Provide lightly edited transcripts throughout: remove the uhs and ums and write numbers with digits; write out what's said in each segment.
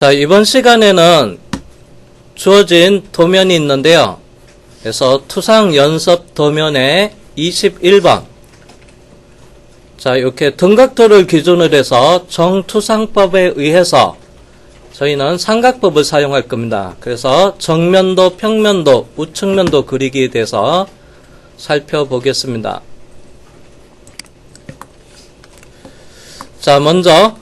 자, 이번 시간에는 주어진 도면이 있는데요. 그래서 투상 연습 도면의 21번. 자, 이렇게 등각도를 기준으로 해서 정투상법에 의해서 저희는 삼각법을 사용할 겁니다. 그래서 정면도, 평면도, 우측면도 그리기에 대해서 살펴보겠습니다. 자, 먼저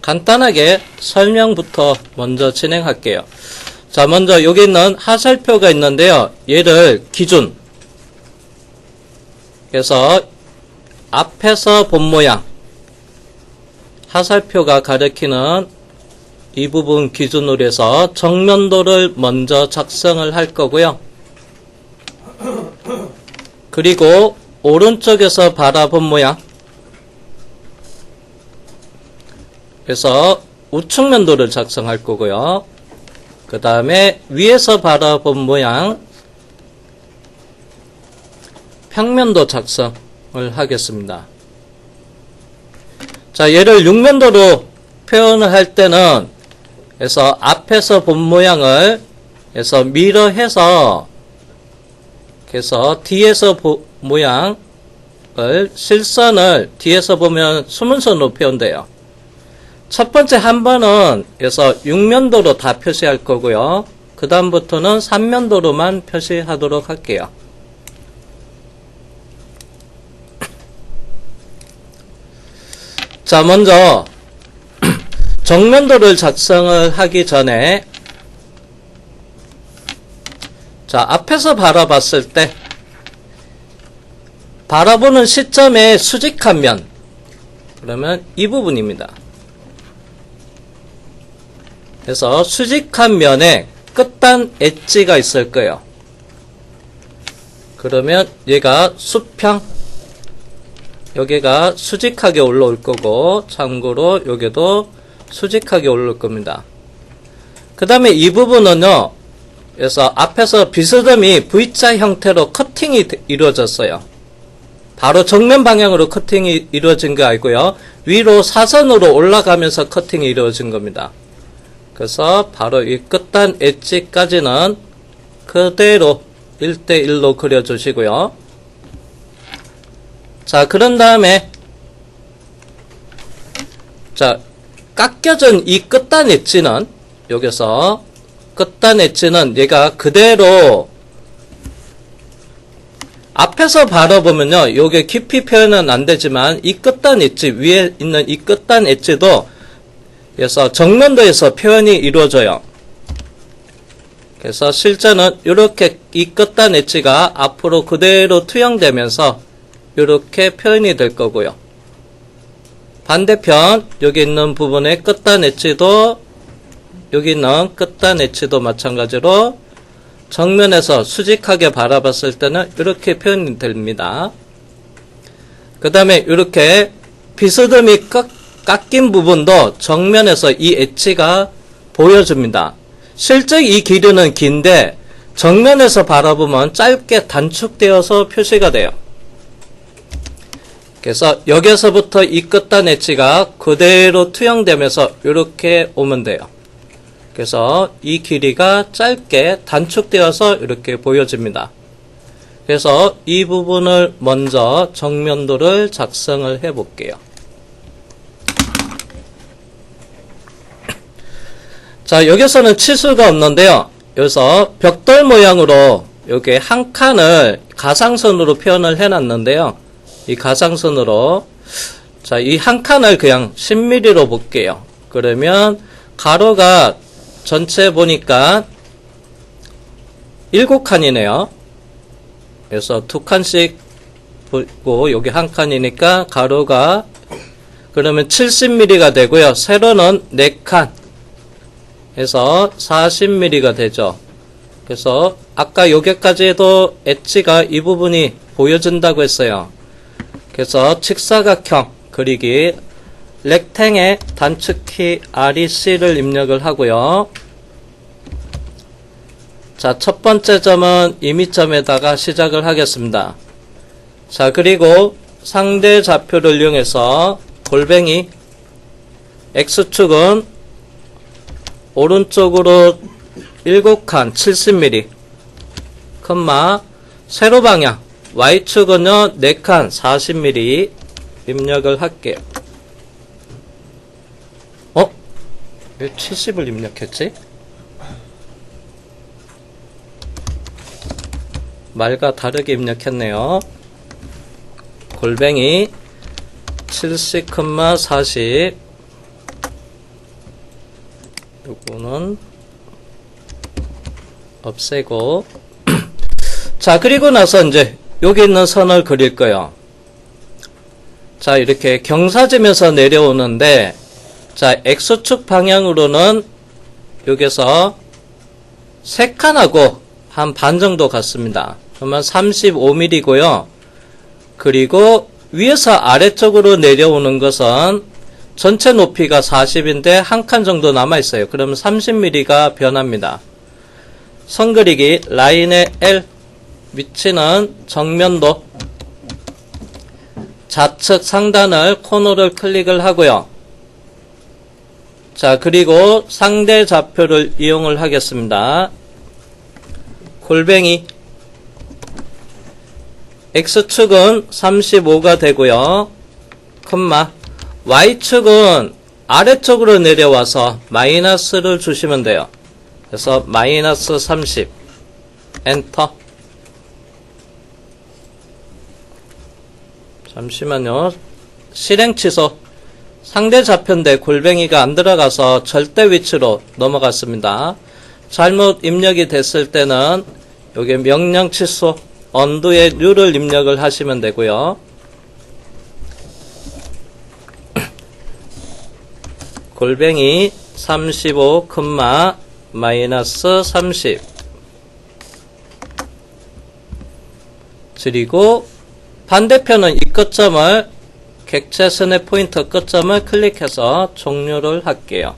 간단하게 설명부터 먼저 진행할게요. 자, 먼저 여기 있는 하살표가 있는데요. 얘를 기준, 그래서 앞에서 본 모양, 하살표가 가리키는 이 부분 기준으로 해서 정면도를 먼저 작성을 할 거고요. 그리고 오른쪽에서 바라본 모양, 그래서 우측면도를 작성할 거고요. 그 다음에 위에서 바라본 모양, 평면도 작성을 하겠습니다. 자, 얘를 육면도로 표현을 할 때는 그래서 앞에서 본 모양을 그래서 미러해서 그래서 뒤에서 모양을 실선을 뒤에서 보면 수문선으로 표현돼요. 첫 번째 한 번은 그래서 육면도로 다 표시할 거고요. 그 다음부터는 삼면도로만 표시하도록 할게요. 자, 먼저 정면도를 작성을 하기 전에 자, 앞에서 바라봤을 때 바라보는 시점의 수직한 면, 그러면 이 부분입니다. 그래서 수직한 면에 끝단 엣지가 있을 거예요. 그러면 얘가 수평, 여기가 수직하게 올라올 거고, 참고로 여기도 수직하게 올라올 겁니다. 그 다음에 이 부분은요, 그래서 앞에서 비스듬히 V자 형태로 커팅이 이루어졌어요. 바로 정면 방향으로 커팅이 이루어진 거 아니고요. 위로 사선으로 올라가면서 커팅이 이루어진 겁니다. 그래서 바로 이 끝단 엣지까지는 그대로 1대1로 그려주시고요. 자, 그런 다음에 자, 깎여진 이 끝단 엣지는 여기서 끝단 엣지는 얘가 그대로 앞에서 바라보면요, 요게 깊이 표현은 안 되지만 이 끝단 엣지 위에 있는 이 끝단 엣지도 그래서 정면도에서 표현이 이루어져요. 그래서 실제는 이렇게 이 끝단 엣지가 앞으로 그대로 투영되면서 이렇게 표현이 될 거고요. 반대편 여기 있는 부분의 끝단 엣지도 여기 있는 끝단 엣지도 마찬가지로 정면에서 수직하게 바라봤을 때는 이렇게 표현이 됩니다. 그 다음에 이렇게 비스듬히 깎인 부분도 정면에서 이 엣지가 보여줍니다. 실제 이 길이는 긴데 정면에서 바라보면 짧게 단축되어서 표시가 돼요. 그래서 여기서부터 이 끝단 엣지가 그대로 투영되면서 이렇게 오면 돼요. 그래서 이 길이가 짧게 단축되어서 이렇게 보여집니다. 그래서 이 부분을 먼저 정면도를 작성을 해 볼게요. 자, 여기서는 치수가 없는데요. 여기서 벽돌 모양으로 여기 한 칸을 가상선으로 표현을 해 놨는데요. 이 가상선으로 자, 이 한 칸을 그냥 10mm로 볼게요. 그러면 가로가 전체 보니까 7칸이네요. 그래서 2칸씩 보고 여기 한 칸이니까 가로가 그러면 70mm가 되고요. 세로는 4칸 해서 40mm가 되죠. 그래서 아까 여기까지도 엣지가 이 부분이 보여진다고 했어요. 그래서 직사각형 그리기 렉탱에 단축키 REC를 입력을 하고요. 자, 첫 번째 점은 임의점에다가 시작을 하겠습니다. 자, 그리고 상대 좌표를 이용해서 골뱅이 X축은 오른쪽으로 7칸 70mm, 세로 방향 Y축은요 4칸 40mm 입력을 할게요. 왜 70을 입력했지? 말과 다르게 입력했네요. 골뱅이 70,40, 요거는 없애고 자, 그리고 나서 이제 여기 있는 선을 그릴 거예요. 자, 이렇게 경사지면서 내려오는데, 자, X축 방향으로는 여기서 3칸하고 한 반 정도 같습니다. 그러면 35mm고요. 그리고 위에서 아래쪽으로 내려오는 것은 전체 높이가 40인데 한 칸 정도 남아있어요. 그러면 30mm가 변합니다. 선 그리기 라인의 L, 위치는 정면도, 좌측 상단을 코너를 클릭을 하고요. 자, 그리고 상대 좌표를 이용을 하겠습니다. 골뱅이 X축은 35가 되고요. Y축은 아래쪽으로 내려와서 마이너스를 주시면 돼요. 그래서 마이너스 30 엔터. 잠시만요. 실행 취소. 상대 좌표인데 골뱅이가 안 들어가서 절대 위치로 넘어갔습니다. 잘못 입력이 됐을 때는 여기 명령 취소, 언두의 U를 입력을 하시면 되고요. 골뱅이 35, 마이너스 30. 그리고 반대편은 이 끝점을 객체 스냅 포인터 끝점을 클릭해서 종료를 할게요.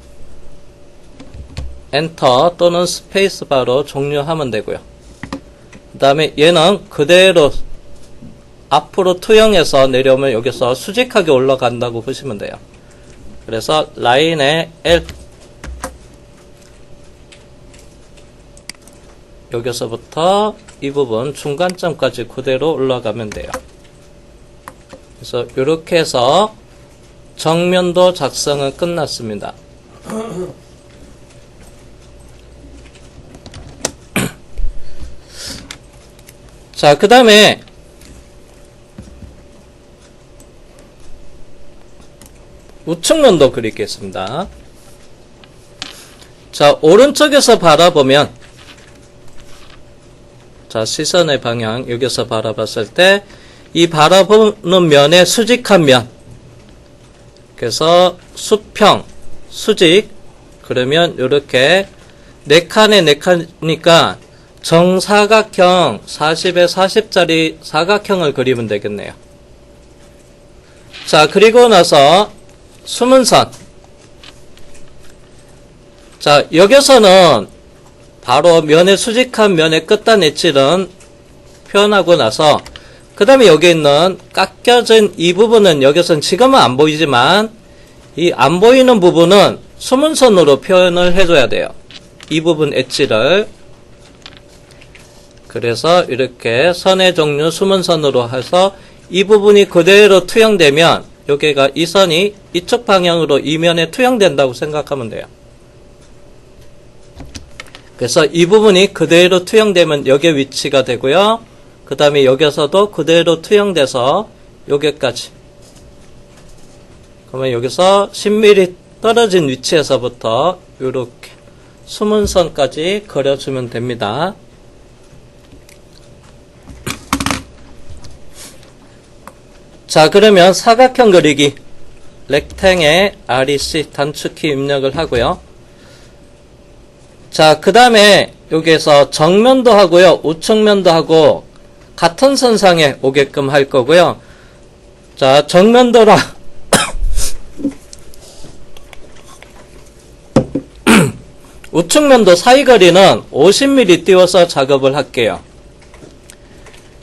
엔터 또는 스페이스바로 종료하면 되고요. 그 다음에 얘는 그대로 앞으로 투영해서 내려오면 여기서 수직하게 올라간다고 보시면 돼요. 그래서 라인에 L, 여기서부터 이 부분 중간점까지 그대로 올라가면 돼요. 그래서 이렇게 해서 정면도 작성은 끝났습니다. 자, 그 다음에 우측면도 그리겠습니다. 자, 오른쪽에서 바라보면, 자, 시선의 방향 여기서 바라봤을 때 이 바라보는 면의 수직한 면, 그래서 수평, 수직, 그러면 이렇게 4칸에 4칸이니까 정사각형 40에 40짜리 사각형을 그리면 되겠네요. 자, 그리고 나서 숨은 선. 자, 여기서는 바로 면의 수직한 면의 끝단 엣지는 표현하고 나서 그 다음에 여기 있는 깎여진 이 부분은 여기서는 지금은 안 보이지만 이 안 보이는 부분은 숨은 선으로 표현을 해줘야 돼요. 이 부분 엣지를. 그래서 이렇게 선의 종류 숨은 선으로 해서 이 부분이 그대로 투영되면 여기가 이 선이 이쪽 방향으로 이면에 투영된다고 생각하면 돼요. 그래서 이 부분이 그대로 투영되면 여기에 위치가 되고요. 그 다음에 여기서도 그대로 투영돼서 여기까지. 그러면 여기서 10mm 떨어진 위치에서부터 이렇게 숨은 선까지 그려주면 됩니다. 자, 그러면 사각형 그리기 렉탱에 REC 단축키 입력을 하고요. 자, 그 다음에 여기에서 정면도 하고요, 우측면도 하고 같은 선상에 오게끔 할 거고요. 자, 정면도라 우측면도 사이거리는 50mm 띄워서 작업을 할게요.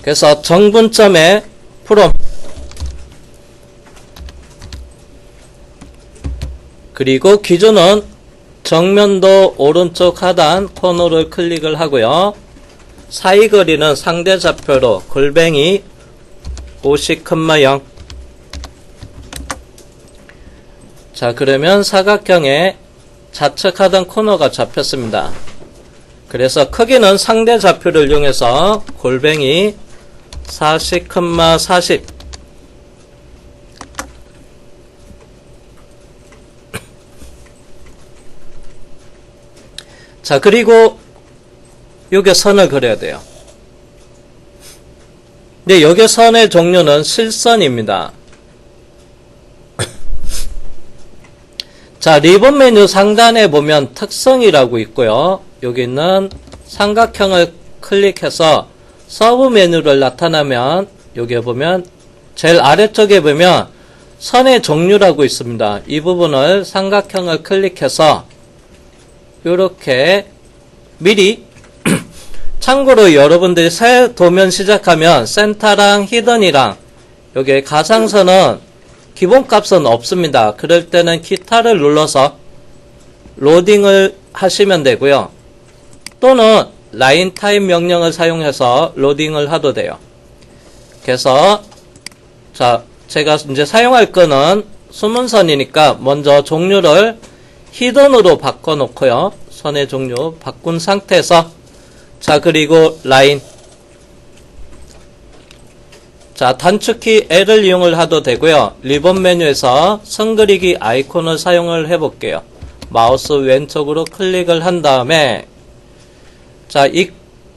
그래서 정분점에 from 그리고 기준은 정면도 오른쪽 하단 코너를 클릭을 하고요. 사이 거리는 상대 좌표로 골뱅이 50,0. 자, 그러면 사각형의 좌측 하단 코너가 잡혔습니다. 그래서 크기는 상대 좌표를 이용해서 골뱅이 40,40. 자, 그리고 여기 선을 그려야 돼요. 근데 여기 선의 종류는 실선입니다. 자, 리본 메뉴 상단에 보면 특성이라고 있고요. 여기 있는 삼각형을 클릭해서 서브 메뉴를 나타나면 여기에 보면 제일 아래쪽에 보면 선의 종류라고 있습니다. 이 부분을 삼각형을 클릭해서 이렇게 미리 참고로 여러분들이 새 도면 시작하면 센터랑 히든이랑 여기 가상선은 기본값은 없습니다. 그럴 때는 기타를 눌러서 로딩을 하시면 되고요. 또는 라인 타입 명령을 사용해서 로딩을 하도 돼요. 그래서 자, 제가 이제 사용할 거는 수문선이니까 먼저 종류를 히든으로 바꿔 놓고요. 선의 종류 바꾼 상태에서 자, 그리고 라인 자, 단축키 L을 이용을 하도 되고요. 리본 메뉴에서 선 그리기 아이콘을 사용을 해 볼게요. 마우스 왼쪽으로 클릭을 한 다음에 자, 이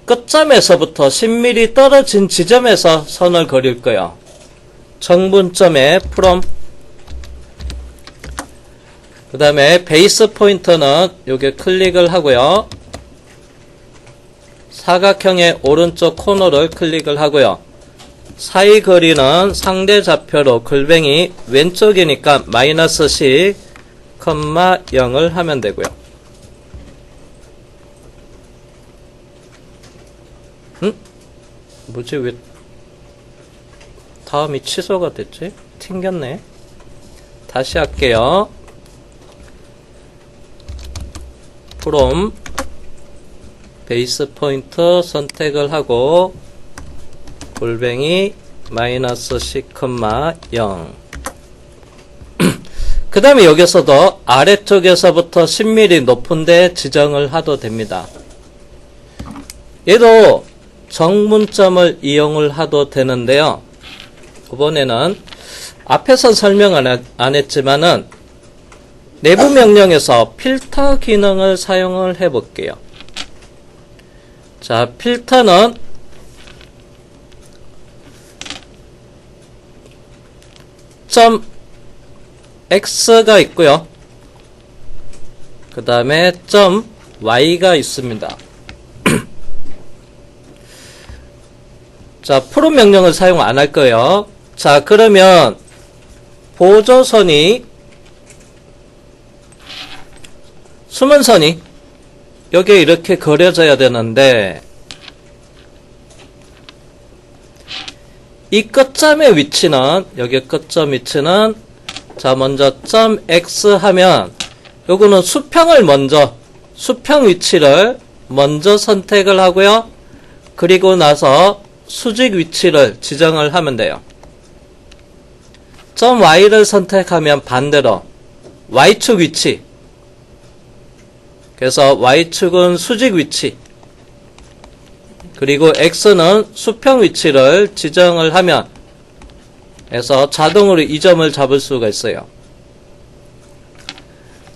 끝점에서부터 10mm 떨어진 지점에서 선을 그릴 거예요. 정분점에 from 그 다음에 베이스 포인트는 여기 클릭을 하고요. 사각형의 오른쪽 코너를 클릭을 하고요. 사이 거리는 상대 좌표로 골뱅이 왼쪽이니까 마이너스 C, 0을 하면 되고요. 뭐지? 왜 다음이 취소가 됐지? 튕겼네. 다시 할게요. from 베이스 포인트 선택을 하고 골뱅이 마이너스 C, 0 그 다음에 여기서도 아래쪽에서부터 10mm 높은데 지정을 하도 됩니다. 얘도 정문점을 이용을 하도 되는데요. 이번에는 앞에서 설명 안 했지만은 내부 명령에서 필터 기능을 사용을 해 볼게요. 자, 필터는 점 X가 있고요. 그 다음에 점 Y가 있습니다. 자, 프로 명령을 사용 안 할 거예요. 자, 그러면 보조선이 수문선이 여기에 이렇게 그려져야 되는데 이 끝점의 위치는 여기 끝점 위치는 자, 먼저 점 X 하면 요거는 수평을 먼저 수평 위치를 먼저 선택을 하고요. 그리고 나서 수직 위치를 지정을 하면 돼요. 점 Y를 선택하면 반대로 Y축 위치 그래서 Y축은 수직 위치 그리고 X는 수평 위치를 지정을 하면 해서 자동으로 이 점을 잡을 수가 있어요.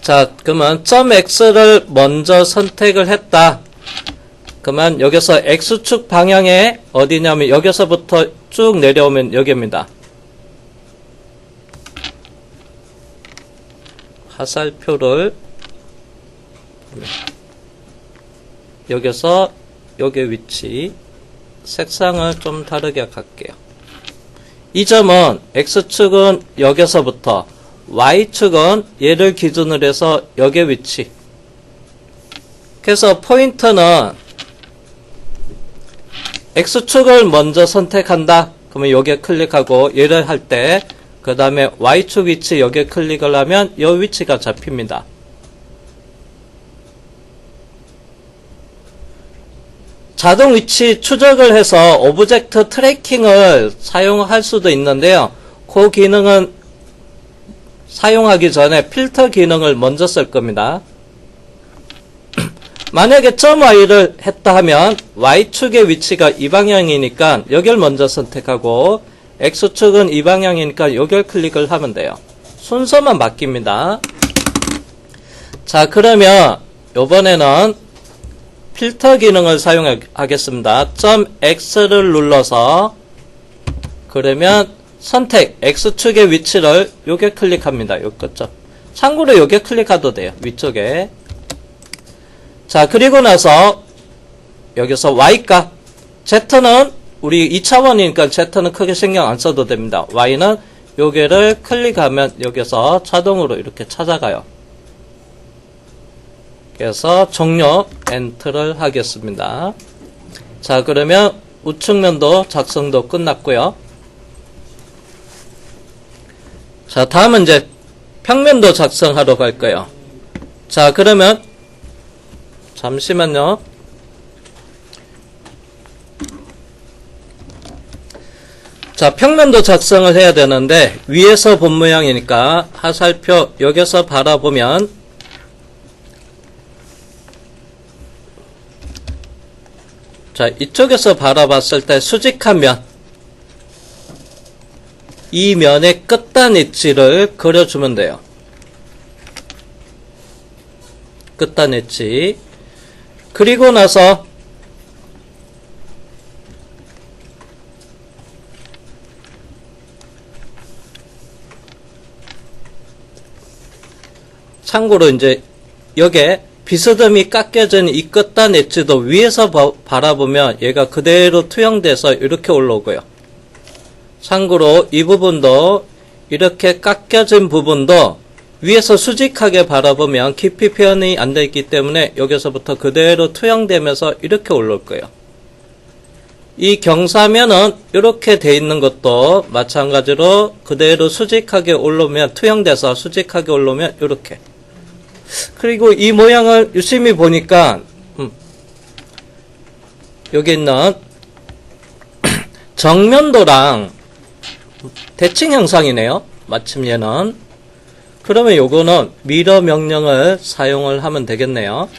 자, 그러면 점 X를 먼저 선택을 했다. 그러면 여기서 X축 방향에 어디냐면 여기서부터 쭉 내려오면 여기입니다. 화살표를 여기서 여기 위치 색상을 좀 다르게 갈게요. 이 점은 X축은 여기서부터 Y축은 얘를 기준으로 해서 여기 위치 그래서 포인트는 X축을 먼저 선택한다. 그러면 여기에 클릭하고 얘를 할 때 그 다음에 Y축 위치 여기에 클릭을 하면 이 위치가 잡힙니다. 자동 위치 추적을 해서 오브젝트 트래킹을 사용할 수도 있는데요. 그 기능은 사용하기 전에 필터 기능을 먼저 쓸 겁니다. 만약에 점 Y를 했다 하면 Y축의 위치가 이 방향이니까 여길 먼저 선택하고 X축은 이 방향이니까 여길 클릭을 하면 돼요. 순서만 바뀝니다. 자, 그러면 요번에는 필터 기능을 사용하겠습니다. 점 X를 눌러서 그러면 선택 X축의 위치를 요게 클릭합니다. 요 끝점. 참고로 요게 클릭해도 돼요. 위쪽에. 자, 그리고 나서 여기서 Y값 Z는 우리 2차원이니까 Z는 크게 신경 안 써도 됩니다. Y는 요게를 클릭하면 여기서 자동으로 이렇게 찾아가요. 그래서 종료 엔터를 하겠습니다. 자, 그러면 우측면도 작성도 끝났고요. 자, 다음은 이제 평면도 작성하러 갈 거예요. 자, 그러면 잠시만요. 자, 평면도 작성을 해야 되는데 위에서 본 모양이니까 화살표 여기서 바라보면 자, 이쪽에서 바라봤을 때 수직한 면 이 면의 끝단엣지를 그려주면 돼요. 끝단엣지. 그리고 나서 참고로 이제 여기에 비스듬히 깎여진 이 끝단 엣지도 위에서 바라보면 얘가 그대로 투영돼서 이렇게 올라오고요. 참고로 이 부분도 이렇게 깎여진 부분도 위에서 수직하게 바라보면 깊이 표현이 안 되어 있기 때문에 여기서부터 그대로 투영되면서 이렇게 올라올 거예요. 이 경사면은 이렇게 돼 있는 것도 마찬가지로 그대로 수직하게 올라오면 투영돼서 수직하게 올라오면 이렇게. 그리고 이 모양을 유심히 보니까 여기 있는 정면도랑 대칭 형상이네요. 마침 얘는. 그러면 요거는 미러 명령을 사용을 하면 되겠네요.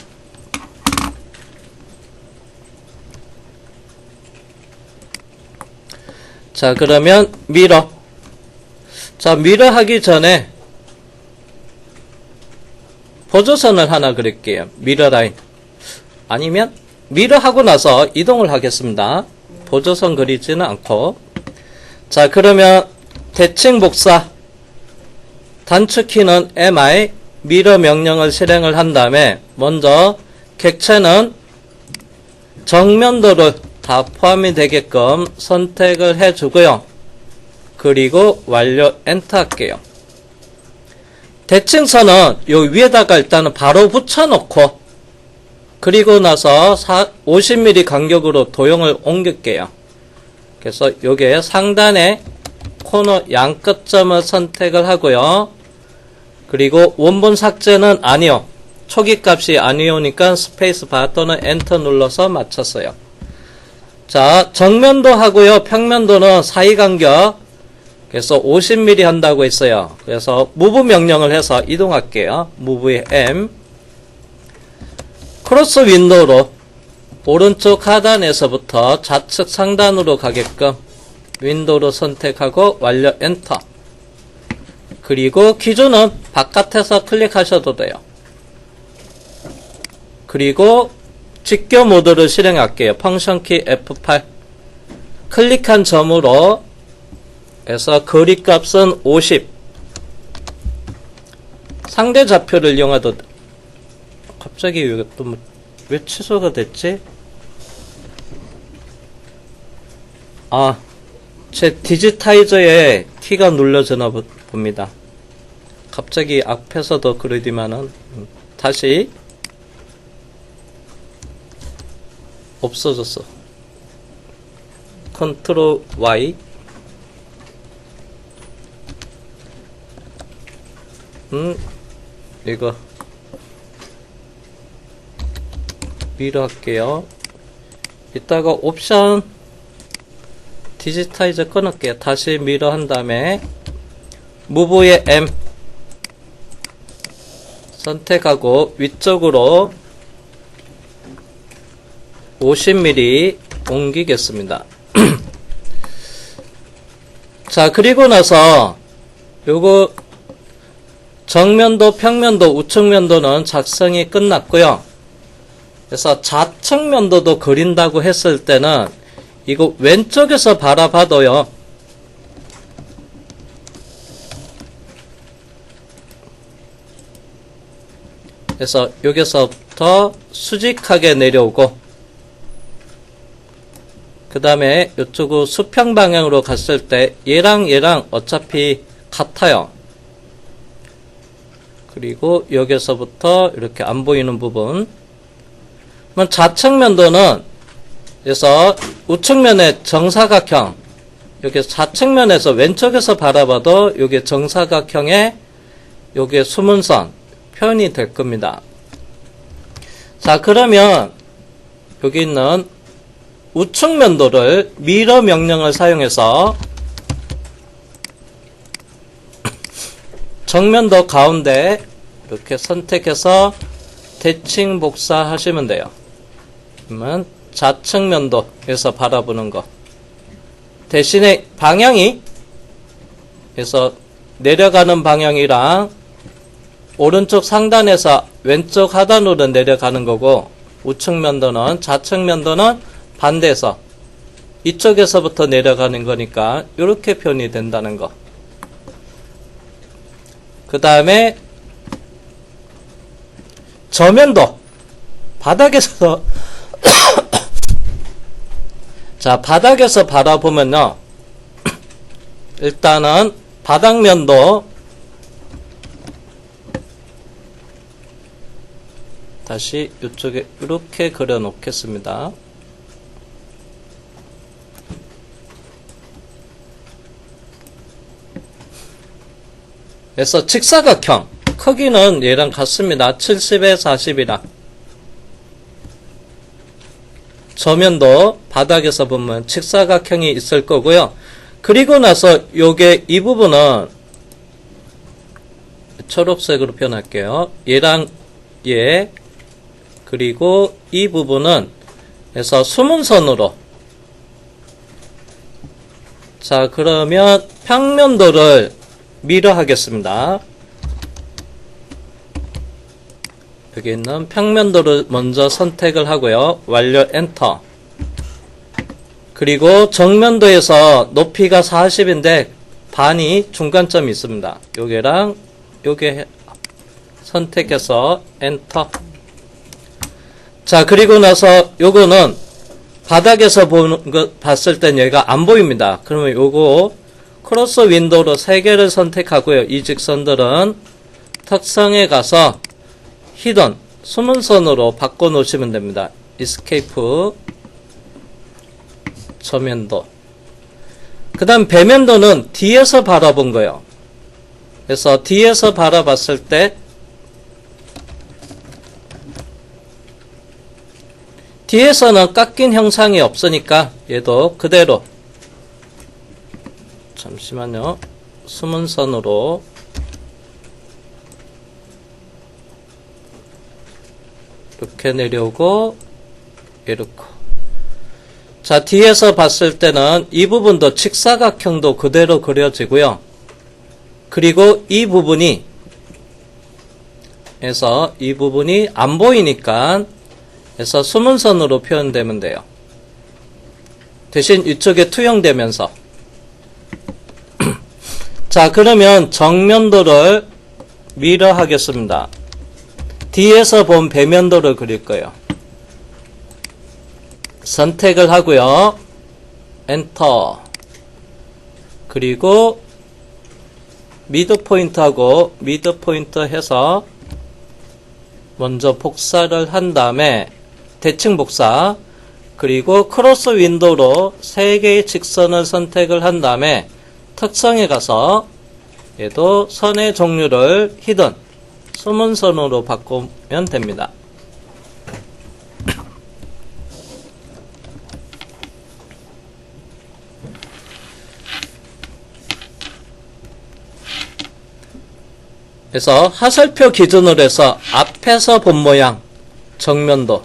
자, 그러면 미러. 자, 미러 하기 전에 보조선을 하나 그릴게요. 미러 라인. 아니면 미러 하고 나서 이동을 하겠습니다. 보조선 그리지는 않고. 자, 그러면 대칭 복사 단축키는 MI 미러 명령을 실행을 한 다음에 먼저 객체는 정면도를 다 포함이 되게끔 선택을 해주고요. 그리고 완료 엔터 할게요. 대칭선은 요 위에다가 일단은 바로 붙여놓고 그리고 나서 50mm 간격으로 도형을 옮길게요. 그래서 요게 상단에 코너 양 끝점을 선택을 하고요. 그리고 원본 삭제는 아니요. 초기 값이 아니오니까 스페이스 바 또는 엔터 눌러서 맞췄어요. 자, 정면도 하고요. 평면도는 사이 간격. 그래서 50mm 한다고 했어요. 그래서 move 명령을 해서 이동할게요. move M. 크로스 윈도우로 오른쪽 하단에서부터 좌측 상단으로 가게끔 윈도우로 선택하고 완료 엔터. 그리고 기준은 바깥에서 클릭하셔도 돼요. 그리고 직교 모드를 실행할게요. 펑션키 F8 클릭한 점으로 해서 거리값은 50 상대 좌표를 이용해도 갑자기 이것도 왜 취소가 됐지? 아, 제 디지타이저에 키가 눌려지나 봅니다. 갑자기 앞에서도 그러디만은 다시 없어졌어. 컨트롤 Y 이거 미러 할게요. 이따가 옵션 디지타이저 끊을게요. 다시 미러 한 다음에 무브의 M 선택하고 위쪽으로 50mm 옮기겠습니다. 자, 그리고 나서 요거 정면도, 평면도, 우측면도는 작성이 끝났고요. 그래서 좌측면도도 그린다고 했을 때는 이거 왼쪽에서 바라봐도요. 그래서 여기서부터 수직하게 내려오고 그 다음에 이쪽으로 수평 방향으로 갔을 때 얘랑 어차피 같아요. 그리고 여기서부터 이렇게 안 보이는 부분. 그러면 좌측면도는 그래서 우측면의 정사각형, 여기 좌측면에서 왼쪽에서 바라봐도 여기 정사각형에 여기 수문선 표현이 될 겁니다. 자, 그러면 여기 있는 우측면도를 미러 명령을 사용해서 정면도 가운데 이렇게 선택해서 대칭 복사하시면 돼요. 그러면 좌측면도에서 바라보는 거 대신에 방향이 그래서 내려가는 방향이랑 오른쪽 상단에서 왼쪽 하단으로 내려가는 거고 우측면도는 좌측면도는 반대에서 이쪽에서부터 내려가는 거니까 이렇게 표현이 된다는 거. 그 다음에 저면도 바닥에서 자, 바닥에서 바라보면요. 일단은 바닥면도 다시 이쪽에 이렇게 그려 놓겠습니다. 그래서 직사각형 크기는 얘랑 같습니다. 70에 40이랑 저면도 바닥에서 보면 직사각형이 있을 거고요. 그리고 나서 요게 이 부분은 초록색으로 표현할게요. 얘랑 얘 그리고 이 부분은 그래서 수문선으로 자, 그러면 평면도를 미러 하겠습니다. 여기 있는 평면도를 먼저 선택을 하고요. 완료 엔터. 그리고 정면도에서 높이가 40인데 반이 중간점이 있습니다. 요게랑 요게 선택해서 엔터. 자, 그리고 나서 요거는 바닥에서 보는 거 봤을 땐 얘가 안 보입니다. 그러면 요거 크로스 윈도우로 3개를 선택하고요. 이 직선들은 특성에 가서 히든 수문선으로 바꿔 놓으시면 됩니다. 이스케이프 저면도. 그 다음 배면도는 뒤에서 바라본 거예요. 그래서 뒤에서 바라봤을 때 뒤에서는 깎인 형상이 없으니까 얘도 그대로 잠시만요. 수문선으로 이렇게 내려오고 이렇게. 자, 뒤에서 봤을 때는 이 부분도 직사각형도 그대로 그려지고요. 그리고 이 부분이 그래서 이 부분이 안 보이니까 그래서 수문선으로 표현되면 돼요. 대신 이쪽에 투영되면서 자, 그러면 정면도를 미러 하겠습니다. 뒤에서 본 배면도를 그릴 거예요. 선택을 하고요. 엔터. 그리고 미드포인트하고 미드포인트 해서 먼저 복사를 한 다음에 대칭 복사 그리고 크로스 윈도우로 3개의 직선을 선택을 한 다음에 특성에 가서 얘도 선의 종류를 히든, 숨은 선으로 바꾸면 됩니다. 그래서 하살표 기준으로 해서 앞에서 본 모양, 정면도.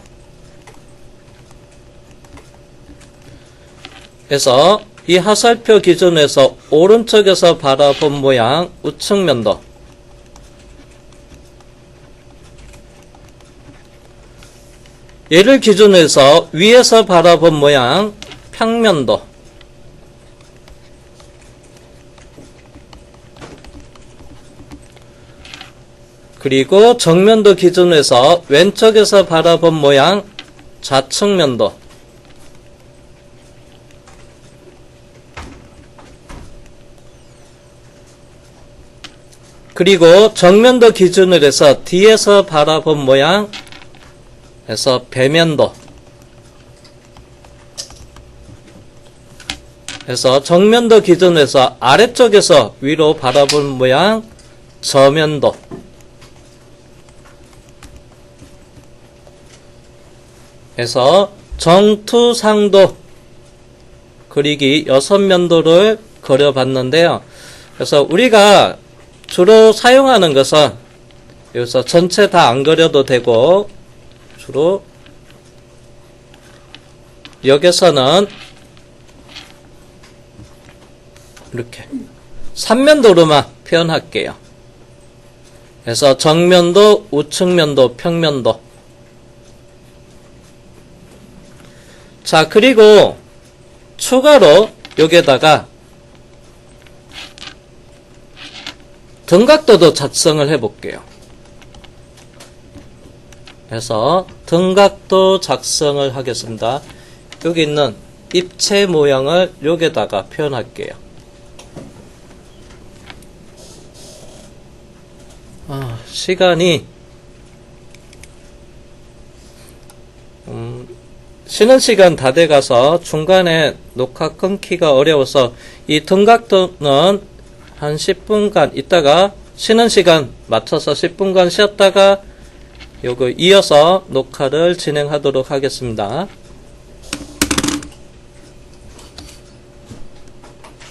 그래서 이 하살표 기준에서 오른쪽에서 바라본 모양, 우측면도. 얘를 기준으로 해서 위에서 바라본 모양, 평면도. 그리고 정면도 기준으로 해서 왼쪽에서 바라본 모양, 좌측면도. 그리고 정면도 기준으로 해서 뒤에서 바라본 모양, 해서 배면도. 그래서 정면도 기준으로 해서 아래쪽에서 위로 바라본 모양, 저면도. 그래서 정투상도 그리기 6면도를 그려봤는데요. 그래서 우리가 주로 사용하는 것은 여기서 전체 다 안 그려도 되고 주로 여기서는 이렇게 3면도로만 표현할게요. 그래서 정면도, 우측면도, 평면도. 자, 그리고 추가로 여기에다가 등각도도 작성을 해볼게요. 그래서 등각도 작성을 하겠습니다. 여기 있는 입체 모양을 여기에다가 표현할게요. 시간이 쉬는 시간 다 돼가서 중간에 녹화 끊기가 어려워서 이 등각도는 한 10분간 있다가 쉬는 시간 맞춰서 10분간 쉬었다가 요거 이어서 녹화를 진행하도록 하겠습니다.